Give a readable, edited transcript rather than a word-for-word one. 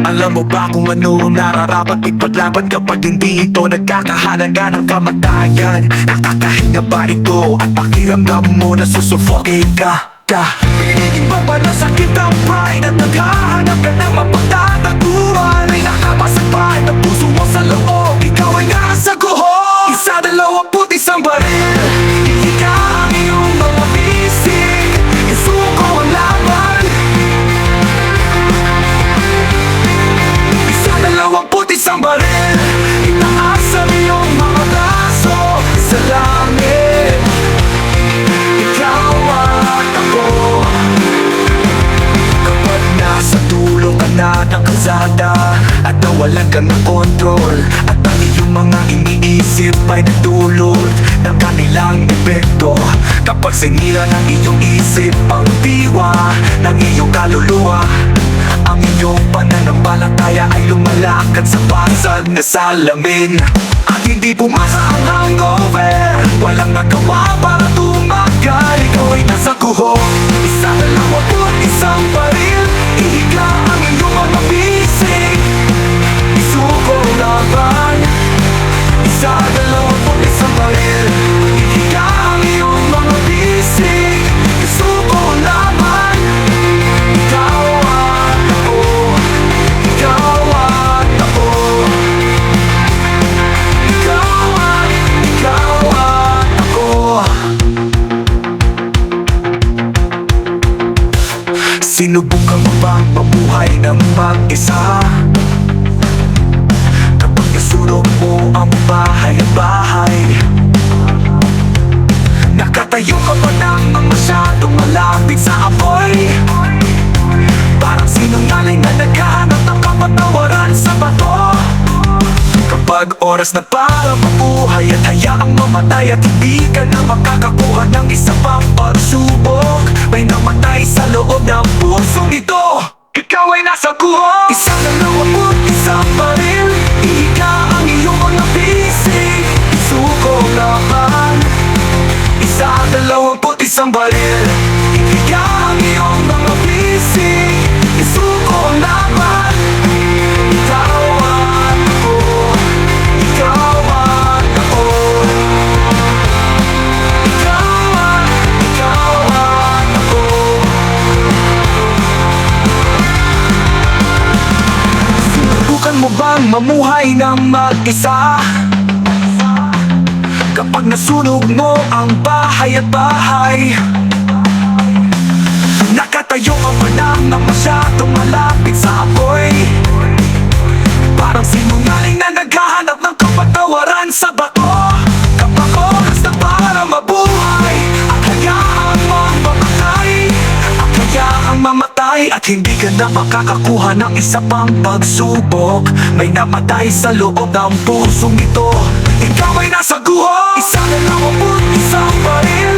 Alam mo ba kung ano ang nararapat ipaglaban kapag hindi ito nagkakahalaga ng kamatayan? Nakakahinga ba ito at pakiramdam mo na susufokin ka? Pinigin ba ba na sakit ang pride at naghahanap ka ng mapagtataguan? Ay nakabasag pa ang puso mo sa loob, ikaw ay nasa guho. Isa, dalawampu't isang baril, hindi ka ang iyong mga bisig, isuko ang laban. Isa, dalawampu't isang baril, itaas ang iyong mga braso sa langit. Ikaw at ako, kapag nasa dulo ka na ng kalsada at nawalan ka ng kontrol, at ang iyong mga iniisip ay nagdulot ng kanilang epekto. Kapag sinira ng iyong isip ang diwa ng iyong kaluluwa, ang iyong pananampalataya ay lumalakad sa basag na salamin. At hindi pumasa ang hangover, walang nagawa para tumagal, ikaw ay nasa guho. Isa, dalawampu't isang baril, ihigla ang iyong mga bisig, isuko ang laban. Isa, dalawampu't isang baril, ihigla ang iyong mga bisig, isuko ang laban. Ikaw at ako, ikaw at ako, ikaw at ako. Sinubukan mo bang mabuhay ng mag-isa? Kapag nasunog mo ang bahay at bahay, nakatayo ka pa nang masyadong malapit sa apoy, parang sinungaling na naghahanap ng kapatawaran sa bato. Kapag oras na para mabuhay at hayaang mamatay, at hindi ka na makakakuha ng isa pang pagsubok, may namatay sa loob ng pusong ito, ikaw ay nasa guho. Isa, dalawampu't isang baril, ihigla ang iyong mga bisig, isuko ang laban. Isa, dalawampu't isang baril, ihigla ang iyong mga bisig, isuko ang laban. Ikaw at ako, ikaw at ako, ikaw at ako. Sinubukan mo bang mamuhay ng mag-isa? Kapag nasunog mo ang bahay at bahay, nakatayo ka pa nang masyadong malapit sa apoy, parang sinungaling na naghahanap ng kapatawaran sa bato. Kapag oras na para mabuhay at hayaang mamatay, at hayaang mamatay, at hindi ka na makakakuha ng isa pang pagsubok, may namatay sa loob ng pusong ito, ikaw ay nasa guho. Isa, dalawampu't isang baril,